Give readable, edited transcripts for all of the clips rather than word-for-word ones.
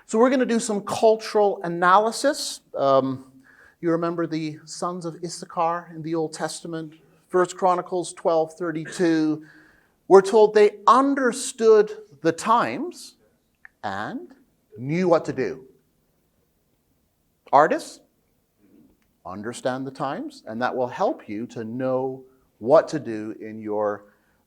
So we're going to do some cultural analysis. You remember the sons of Issachar in the Old Testament? 1 Chronicles 12:32. We're told they understood the times and knew what to do. Artists, understand the times, and that will help you to know what to do in your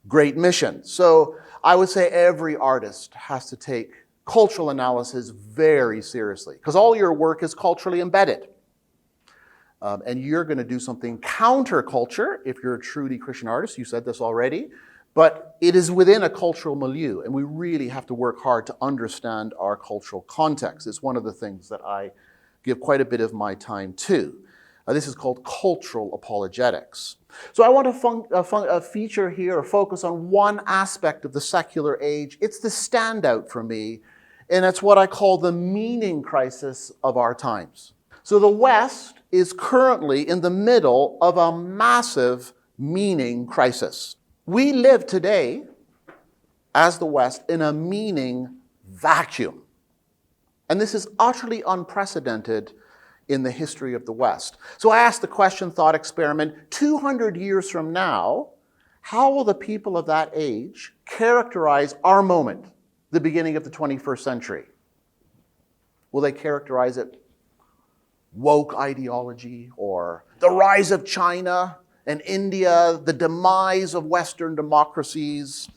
great mission. So I would say every artist has to take cultural analysis very seriously, because all your work is culturally embedded. And you're going to do something counterculture if you're a truly Christian artist. You said this already. But it is within a cultural milieu, and we really have to work hard to understand our cultural context. It's one of the things that I give quite a bit of my time to. This is called cultural apologetics. So I want to feature here or focus on one aspect of the secular age. It's the standout for me, and it's what I call the meaning crisis of our times. So the West is currently in the middle of a massive meaning crisis. We live today, as the West, in a meaning vacuum. And this is utterly unprecedented in the history of the West. So I asked the question, thought experiment, 200 years from now, how will the people of that age characterize our moment, the beginning of the 21st century? Will they characterize it woke ideology, or the rise of China and India, the demise of Western democracies?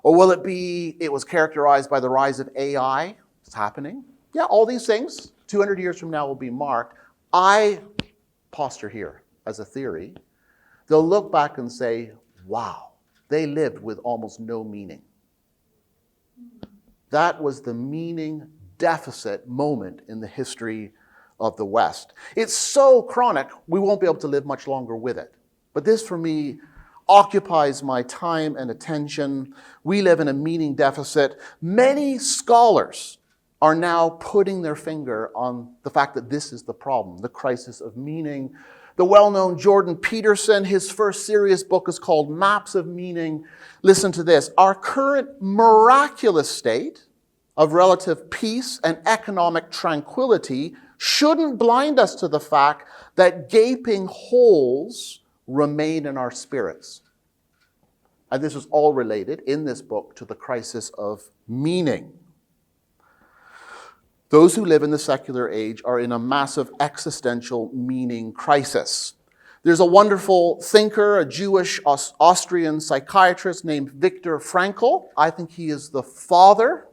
Or will it be, it was characterized by the rise of AI? It's happening. Yeah, all these things, 200 years from now, will be marked. I posture here as a theory. They'll look back and say, wow, they lived with almost no meaning. That was the meaning deficit moment in the history of the West. It's so chronic, we won't be able to live much longer with it. But this, for me, occupies my time and attention. We live in a meaning deficit. Many scholars are now putting their finger on the fact that this is the problem, the crisis of meaning. The well-known Jordan Peterson, his first serious book is called Maps of Meaning. Listen to this. Our current miraculous state of relative peace and economic tranquility shouldn't blind us to the fact that gaping holes remain in our spirits. And this is all related in this book to the crisis of meaning. Those who live in the secular age are in a massive existential meaning crisis. There's a wonderful thinker, a Jewish Austrian psychiatrist named Viktor Frankl. I think he is the father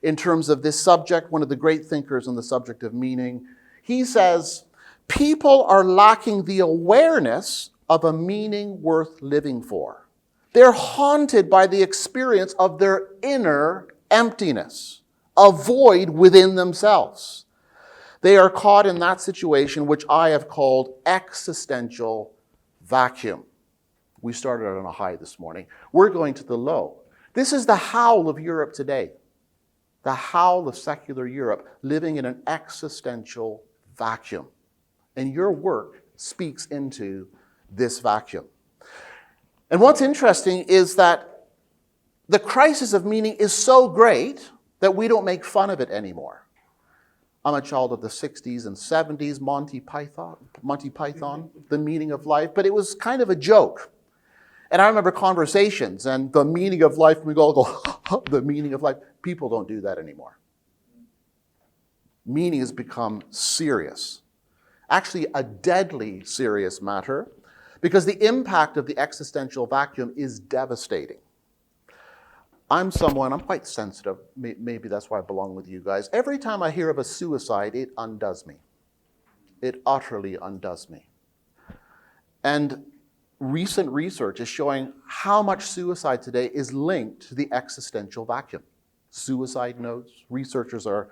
in terms of this subject, one of the great thinkers on the subject of meaning. He says, people are lacking the awareness of a meaning worth living for. They're haunted by the experience of their inner emptiness, a void within themselves. They are caught in that situation which I have called existential vacuum. We started on a high this morning. We're going to the low. This is the howl of Europe today. The howl of secular Europe living in an existential vacuum. And your work speaks into this vacuum. And what's interesting is that the crisis of meaning is so great that we don't make fun of it anymore. I'm a child of the 60s and 70s, Monty Python, The Meaning of Life, but it was kind of a joke. And I remember conversations and the meaning of life, we all go, the meaning of life. People don't do that anymore. Meaning has become serious. Actually, a deadly serious matter, because the impact of the existential vacuum is devastating. I'm quite sensitive. Maybe that's why I belong with you guys. Every time I hear of a suicide, it undoes me. It utterly undoes me. And recent research is showing how much suicide today is linked to the existential vacuum. Suicide notes, researchers are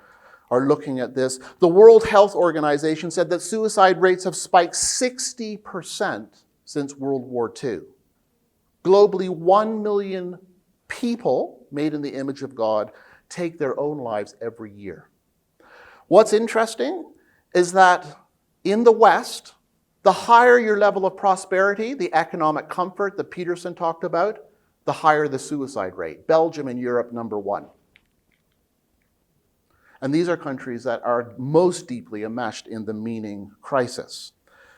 looking at this. The World Health Organization said that suicide rates have spiked 60% since World War II. Globally, 1 million people made in the image of God take their own lives every year. What's interesting is that in the West, the higher your level of prosperity, the economic comfort that Peterson talked about, the higher the suicide rate. Belgium in Europe, number one. And these are countries that are most deeply enmeshed in the meaning crisis.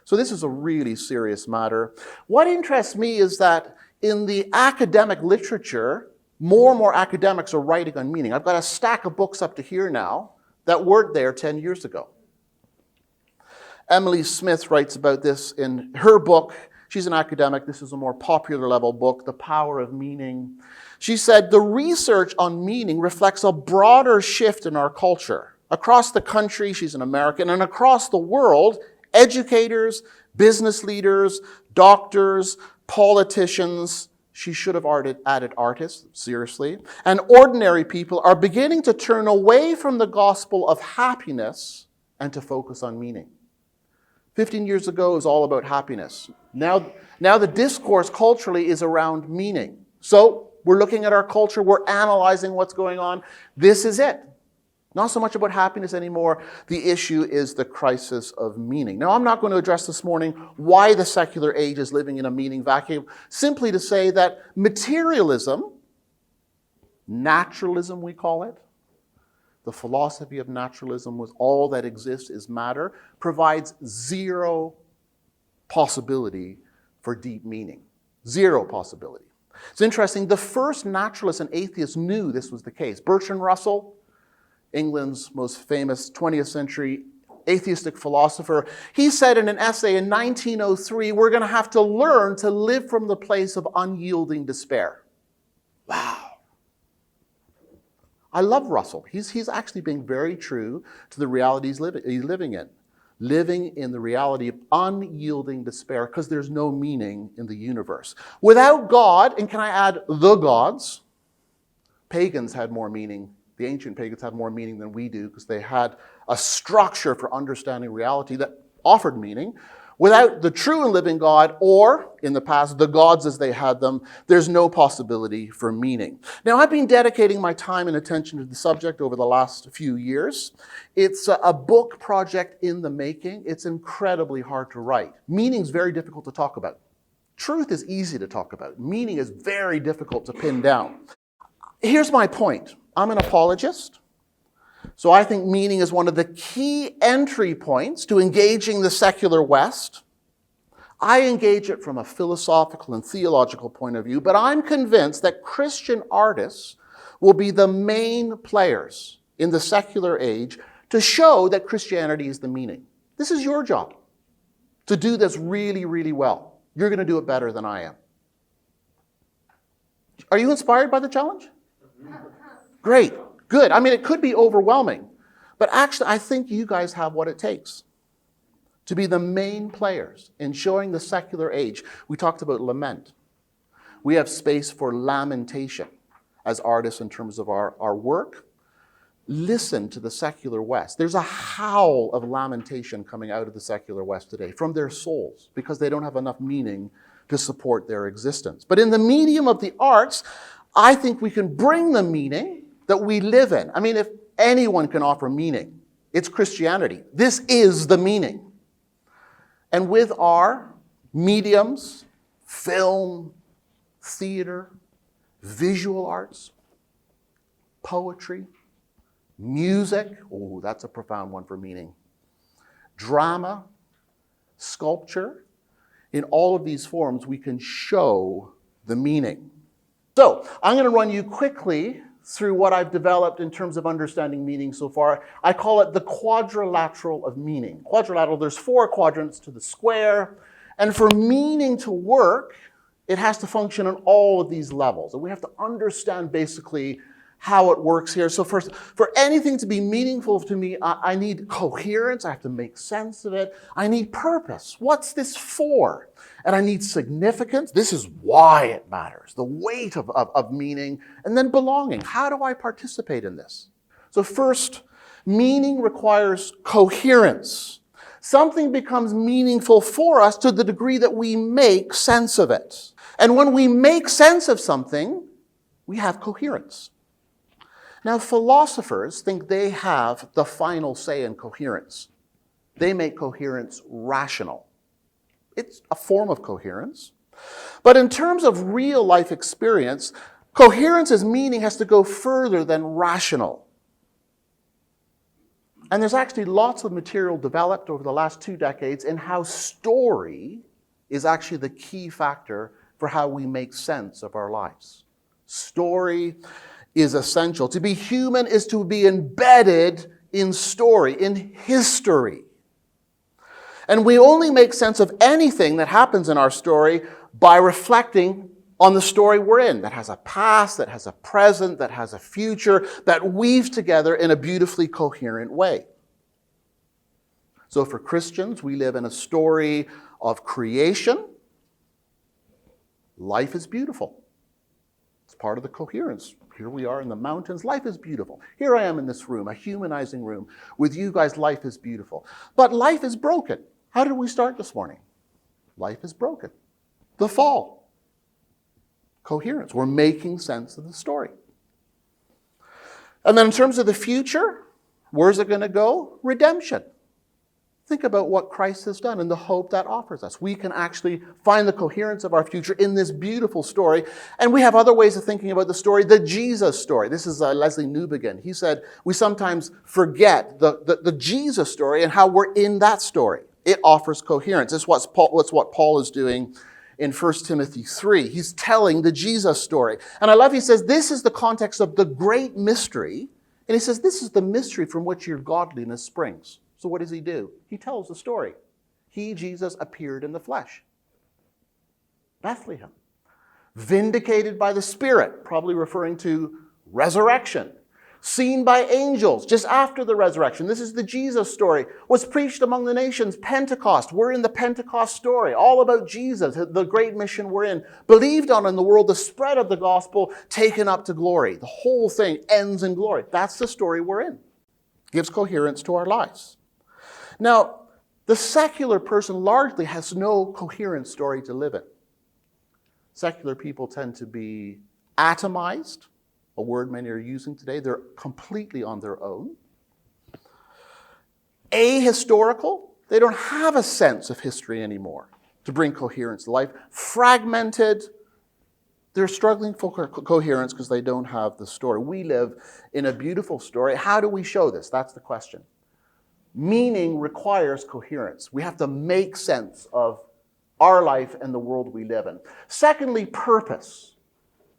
So this is a really serious matter. What interests me is that in the academic literature, more and more academics are writing on meaning. I've got a stack of books up to here now that weren't there 10 years ago. Emily Smith writes about this in her book. She's an academic. This is a more popular level book, The Power of Meaning. She said, the research on meaning reflects a broader shift in our culture. Across the country, she's an American, and across the world, educators, business leaders, doctors, politicians, she should have added artists, seriously, and ordinary people are beginning to turn away from the gospel of happiness and to focus on meaning. 15 years ago, it was all about happiness. Now the discourse culturally is around meaning. So we're looking at our culture, we're analyzing what's going on. This is it. Not so much about happiness anymore. The issue is the crisis of meaning. Now, I'm not going to address this morning why the secular age is living in a meaning vacuum, simply to say that materialism, naturalism we call it, the philosophy of naturalism with all that exists is matter, provides zero possibility for deep meaning. Zero possibility. It's interesting, the first naturalists and atheists knew this was the case. Bertrand Russell, England's most famous 20th century atheistic philosopher, he said in an essay in 1903, we're going to have to learn to live from the place of unyielding despair. Wow. I love Russell. He's actually being very true to the reality he's living in. Living in the reality of unyielding despair because there's no meaning in the universe. Without God, and can I add the gods, pagans had more meaning. The ancient pagans had more meaning than we do because they had a structure for understanding reality that offered meaning. Without the true and living God, or in the past, the gods as they had them, there's no possibility for meaning. Now, I've been dedicating my time and attention to the subject over the last few years. It's a book project in the making. It's incredibly hard to write. Meaning is very difficult to talk about. Truth is easy to talk about. Meaning is very difficult to pin down. Here's my point. I'm an apologist. So I think meaning is one of the key entry points to engaging the secular West. I engage it from a philosophical and theological point of view, but I'm convinced that Christian artists will be the main players in the secular age to show that Christianity is the meaning. This is your job, to do this really, really well. You're going to do it better than I am. Are you inspired by the challenge? Great. Good. I mean, it could be overwhelming, but actually, I think you guys have what it takes to be the main players in showing the secular age. We talked about lament. We have space for lamentation as artists in terms of our work. Listen to the secular West. There's a howl of lamentation coming out of the secular West today from their souls because they don't have enough meaning to support their existence. But in the medium of the arts, I think we can bring the meaning that we live in. I mean, if anyone can offer meaning, it's Christianity. This is the meaning. And with our mediums, film, theater, visual arts, poetry, music, oh, that's a profound one for meaning, drama, sculpture, in all of these forms, we can show the meaning. So, I'm going to run you quickly through what I've developed in terms of understanding meaning so far. I call it the quadrilateral of meaning. Quadrilateral, there's 4 quadrants to the square. And for meaning to work, it has to function on all of these levels. And we have to understand basically how it works here. So first, for anything to be meaningful to me, I need coherence. I have to make sense of it. I need purpose. What's this for? And I need significance. This is why it matters. The weight of meaning. And then belonging. How do I participate in this? So first, meaning requires coherence. Something becomes meaningful for us to the degree that we make sense of it. And when we make sense of something, we have coherence. Now, philosophers think they have the final say in coherence. They make coherence rational. It's a form of coherence. But in terms of real life experience, coherence as meaning has to go further than rational. And there's actually lots of material developed over the last 2 decades in how story is actually the key factor for how we make sense of our lives. Story is essential. To be human is to be embedded in story, in history. And we only make sense of anything that happens in our story by reflecting on the story we're in, that has a past, that has a present, that has a future, that weaves together in a beautifully coherent way. So for Christians, we live in a story of creation. Life is beautiful. It's part of the coherence. Here we are in the mountains. Life is beautiful. Here I am in this room, a humanizing room. With you guys, life is beautiful. But life is broken. How did we start this morning? Life is broken. The fall. Coherence. We're making sense of the story. And then in terms of the future, where's it going to go? Redemption. Think about what Christ has done and the hope that offers us. We can actually find the coherence of our future in this beautiful story. And we have other ways of thinking about the story, the Jesus story. This is Leslie Newbegin. He said, we sometimes forget the Jesus story and how we're in that story. It offers coherence. It's what Paul is doing in 1 Timothy 3. He's telling the Jesus story. And I love, he says, this is the context of the great mystery. And he says, this is the mystery from which your godliness springs. So what does he do? He tells the story. He, Jesus, appeared in the flesh. Bethlehem. Vindicated by the Spirit, probably referring to resurrection. Seen by angels just after the resurrection. This is the Jesus story. Was preached among the nations. Pentecost. We're in the Pentecost story. All about Jesus, the great mission we're in. Believed on in the world, the spread of the gospel, taken up to glory. The whole thing ends in glory. That's the story we're in. Gives coherence to our lives. Now, the secular person largely has no coherent story to live in. Secular people tend to be atomized, a word many are using today. They're completely on their own. Ahistorical, they don't have a sense of history anymore to bring coherence to life. Fragmented, they're struggling for coherence because they don't have the story. We live in a beautiful story. How do we show this? That's the question. Meaning requires coherence. We have to make sense of our life and the world we live in. Secondly, purpose.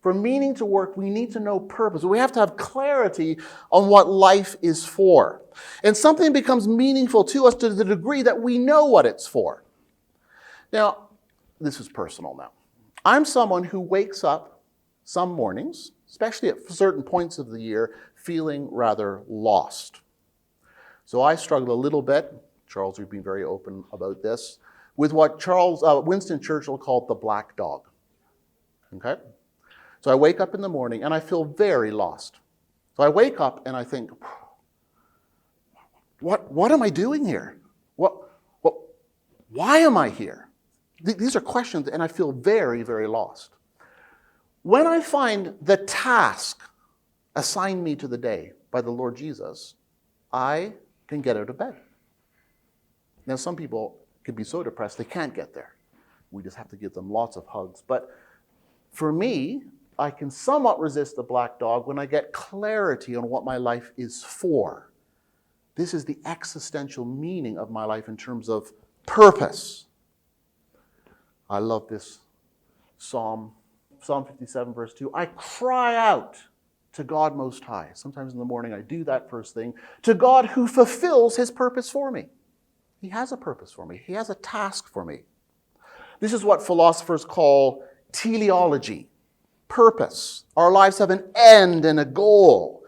For meaning to work, we need to know purpose. We have to have clarity on what life is for. And something becomes meaningful to us to the degree that we know what it's for. Now, this is personal now. I'm someone who wakes up some mornings, especially at certain points of the year, feeling rather lost. So I struggle a little bit, Charles, you've been very open about this, with what Winston Churchill called the black dog. Okay? So I wake up in the morning and I feel very lost. So I wake up and I think, what am I doing here? Why am I here? These are questions and I feel very, very lost. When I find the task assigned me to the day by the Lord Jesus, I can get out of bed. Now, some people can be so depressed they can't get there. We just have to give them lots of hugs. But for me, I can somewhat resist the black dog when I get clarity on what my life is for. This is the existential meaning of my life in terms of purpose. I love this Psalm 57, verse 2. I cry out to God Most High. Sometimes in the morning I do that first thing. To God who fulfills his purpose for me. He has a purpose for me. He has a task for me. This is what philosophers call teleology, purpose. Our lives have an end and a goal.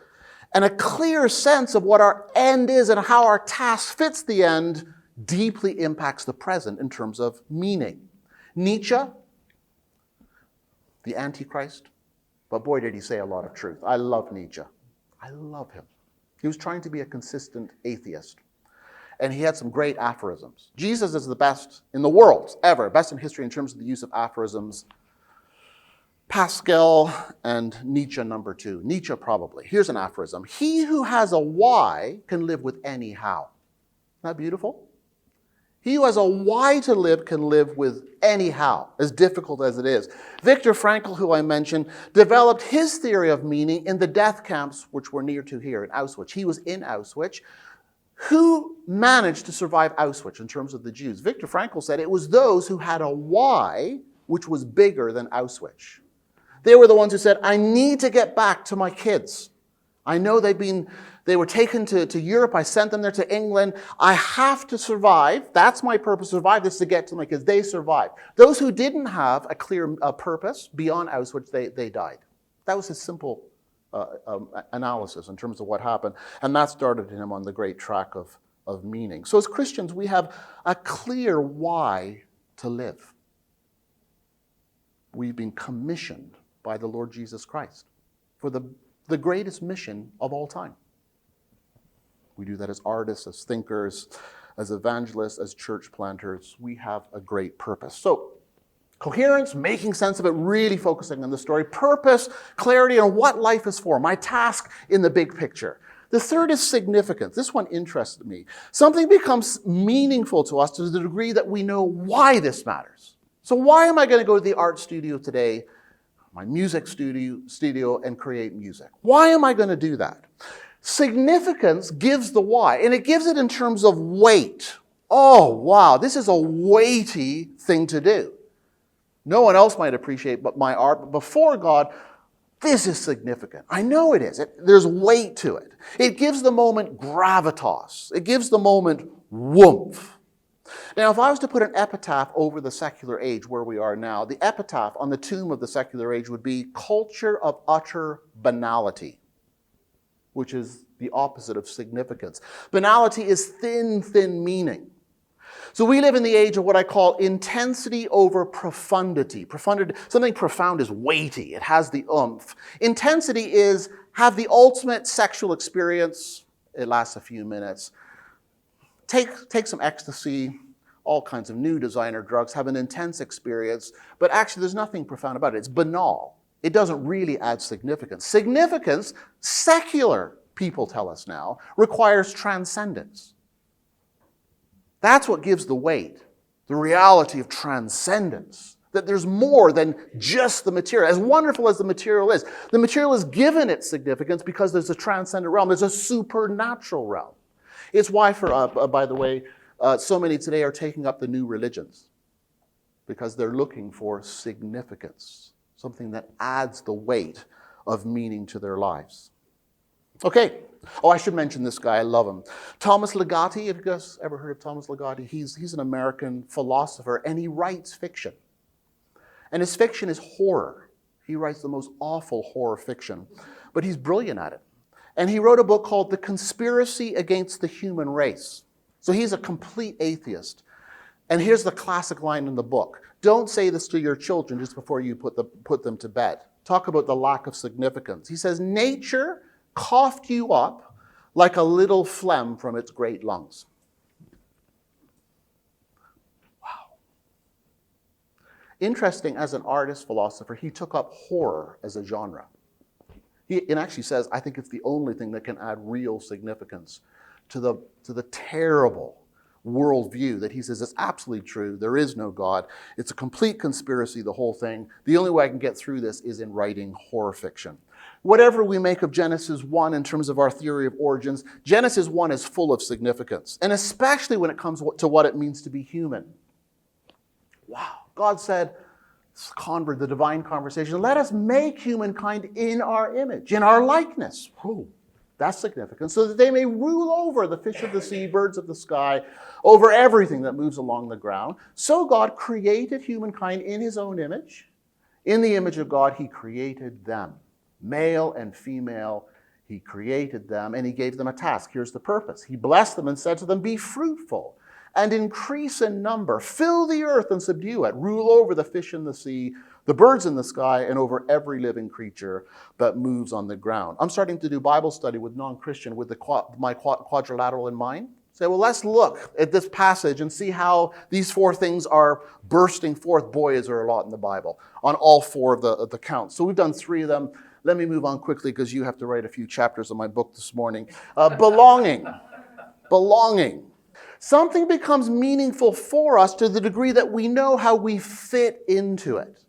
And a clear sense of what our end is and how our task fits the end deeply impacts the present in terms of meaning. Nietzsche, the Antichrist, but boy, did he say a lot of truth. I love Nietzsche. I love him. He was trying to be a consistent atheist. And he had some great aphorisms. Jesus is the best in the world, ever. Best in history in terms of the use of aphorisms. Pascal and Nietzsche number 2. Nietzsche probably. Here's an aphorism. He who has a why can live with any how. Isn't that beautiful? He who has a why to live can live with any how, as difficult as it is. Viktor Frankl, who I mentioned, developed his theory of meaning in the death camps, which were near to here in Auschwitz. He was in Auschwitz. Who managed to survive Auschwitz in terms of the Jews? Viktor Frankl said it was those who had a why which was bigger than Auschwitz. They were the ones who said, I need to get back to my kids. I know they were taken to Europe. I sent them there to England. I have to survive. That's my purpose. Survive this to get to my kids. They survived. Those who didn't have a clear purpose beyond Auschwitz, they died. That was his simple analysis in terms of what happened. And that started him on the great track of meaning. So as Christians, we have a clear why to live. We've been commissioned by the Lord Jesus Christ for the greatest mission of all time. We do that as artists, as thinkers, as evangelists, as church planters. We have a great purpose. So, coherence, making sense of it, really focusing on the story. Purpose, clarity on what life is for. My task in the big picture. The third is significance. This one interested me. Something becomes meaningful to us to the degree that we know why this matters. So why am I going to go to the art studio today, my music studio, and create music? Why am I going to do that? Significance gives the why, and it gives it in terms of weight. Oh, wow, this is a weighty thing to do. No one else might appreciate but my art, but before God, this is significant. I know it is. There's weight to it. It gives the moment gravitas. It gives the moment woomph. Now, if I was to put an epitaph over the secular age where we are now, the epitaph on the tomb of the secular age would be culture of utter banality, which is the opposite of significance. Banality is thin meaning. So we live in the age of what I call intensity over profundity. Something profound is weighty. It has the oomph. Intensity is have the ultimate sexual experience. It lasts a few minutes. Take some ecstasy, all kinds of new designer drugs, have an intense experience, but actually there's nothing profound about it. It's banal. It doesn't really add significance. Significance, secular people tell us now, requires transcendence. That's what gives the weight, the reality of transcendence, that there's more than just the material. As wonderful as the material is given its significance because there's a transcendent realm, there's a supernatural realm. It's why, by the way, so many today are taking up the new religions, because they're looking for significance, something that adds the weight of meaning to their lives. Okay. Oh, I should mention this guy. I love him. Thomas Ligotti. Have you guys ever heard of Thomas Ligotti? He's an American philosopher, and he writes fiction. And his fiction is horror. He writes the most awful horror fiction, but he's brilliant at it. And he wrote a book called The Conspiracy Against the Human Race. So he's a complete atheist. And here's the classic line in the book. Don't say this to your children just before you put them to bed. Talk about the lack of significance. He says, nature coughed you up like a little phlegm from its great lungs. Wow. Interesting, as an artist, philosopher, he took up horror as a genre. It actually says, I think it's the only thing that can add real significance to the terrible worldview that he says is absolutely true. There is no God. It's a complete conspiracy, the whole thing. The only way I can get through this is in writing horror fiction. Whatever we make of Genesis 1 in terms of our theory of origins, Genesis 1 is full of significance, and especially when it comes to what it means to be human. Wow. God said, the divine conversation, let us make humankind in our image, in our likeness. Whew. That's significant. So that they may rule over the fish of the sea, birds of the sky, over everything that moves along the ground. So God created humankind in his own image. In the image of God, he created them. Male and female, he created them, and he gave them a task. Here's the purpose. He blessed them and said to them, be fruitful and increase in number. Fill the earth and subdue it. Rule over the fish in the sea, the birds in the sky, and over every living creature that moves on the ground. I'm starting to do Bible study with non-Christian with my quadrilateral in mind. Say, well, let's look at this passage and see how these four things are bursting forth. Boy, is there a lot in the Bible on all four of the counts. So we've done three of them. Let me move on quickly because you have to write a few chapters of my book this morning. Belonging. Belonging. Something becomes meaningful for us to the degree that we know how we fit into it.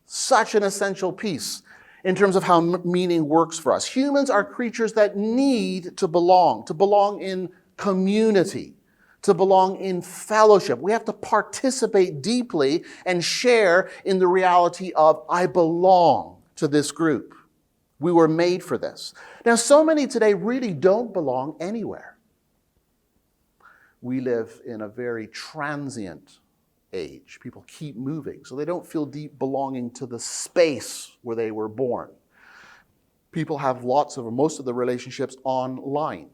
Such an essential piece in terms of how meaning works for us. Humans are creatures that need to belong in community, to belong in fellowship. We have to participate deeply and share in the reality of, I belong to this group. We were made for this. Now, so many today really don't belong anywhere. We live in a very transient age. People keep moving, so they don't feel deep belonging to the space where they were born. People have most of the relationships online.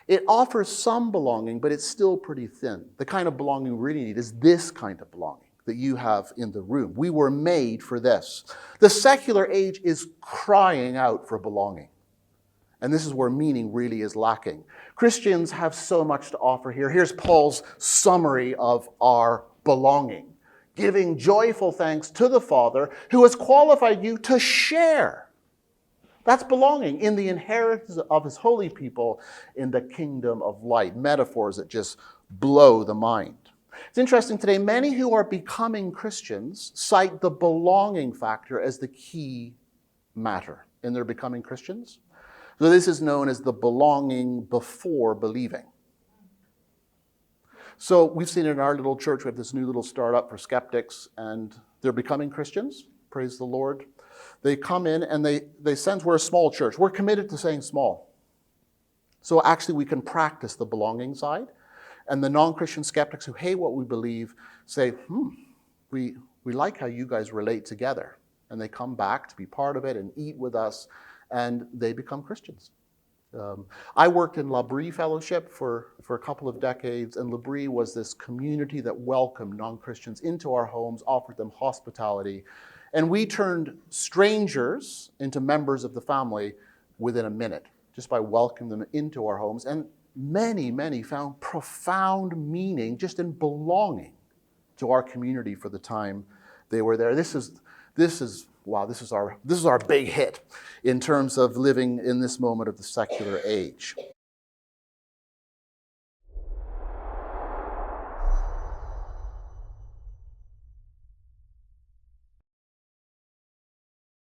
It offers some belonging, but it's still pretty thin. The kind of belonging we really need is this kind of belonging that you have in the room. We were made for this. The secular age is crying out for belonging. And this is where meaning really is lacking. Christians have so much to offer here. Here's Paul's summary of our belonging. Giving joyful thanks to the Father who has qualified you to share. That's belonging in the inheritance of his holy people in the kingdom of light. Metaphors that just blow the mind. It's interesting today, many who are becoming Christians cite the belonging factor as the key matter in their becoming Christians. So this is known as the belonging before believing. So we've seen in our little church, we have this new little startup for skeptics, and they're becoming Christians. Praise the Lord. They come in and they sense we're a small church. We're committed to saying small. So actually we can practice the belonging side. And the non-Christian skeptics who hate what we believe say, we like how you guys relate together. And they come back to be part of it and eat with us, and they become Christians. I worked in L'Abri Fellowship for a couple of decades, and L'Abri was this community that welcomed non-Christians into our homes, offered them hospitality, and we turned strangers into members of the family within a minute, just by welcoming them into our homes. And many found profound meaning just in belonging to our community for the time they were there. This is our big hit in terms of living in this moment of the secular age.